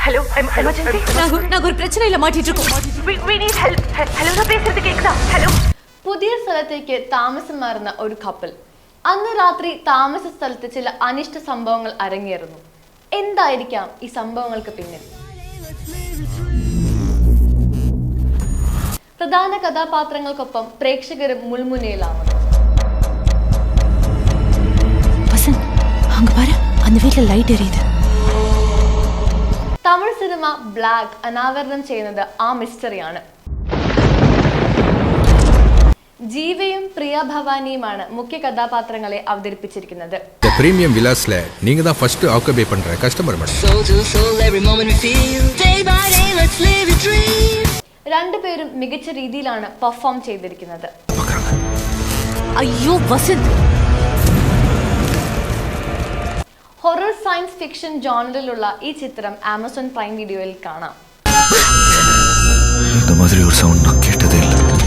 Hello, emergency. நாங்க ஒரு பிரச்சனையில மாட்டிட்டு இருக்கோம். We need help. Hello, நான் பேசுறது கேக்குதா? Hello. പുതിയ സ്ഥലത്തേക്ക് താമസം മാറുന്ന ഒരു കപ്പിൾ. അന്ന് രാത്രി താമസ സ്ഥലത്ത് ചില അനിഷ്ട സംഭവങ്ങൾ അരങ്ങേറുന്നു. എന്തായിരിക്കാം ഈ സംഭവങ്ങൾക്ക് പിന്നിൽ? പ്രധാന കഥാപാത്രങ്ങൾക്കൊപ്പം പ്രേക്ഷകരും മുൾമുനയിലാവുന്നു. வசந்த், அங்க பாரு, அந்த வீட்ல லைட் எரியுது. തമിഴ് സിനിമ ബ്ലാക്ക് അനാവരണം ചെയ്യുന്നത് ആ മിസ്റ്ററിയാണ്. ജീവയും പ്രിയ ഭവാനിയുമാണ് മുഖ്യ കഥാപാത്രങ്ങളെ അവതരിപ്പിച്ചിരിക്കുന്നത്. പ്രീമിയം വിലാസിലെ நீங்க தான் ஃபர்ஸ்ட் ஆக்குபை பண்ற கஸ்டமர் மேடம். രണ്ടുപേരും മികച്ച രീതിയിലാണ് പെർഫോം ചെയ്തിരിക്കുന്നത്. ஐயோ வசந்த், ഹൊറർ സയൻസ് ഫിക്ഷൻ ജോണറിലുള്ള ഈ ചിത്രം ആമസോൺ പ്രൈം വീഡിയോയിൽ കാണാം. இந்த மாதிரி ஒரு சவுண்ட் நான் கேட்டதே இல்லை.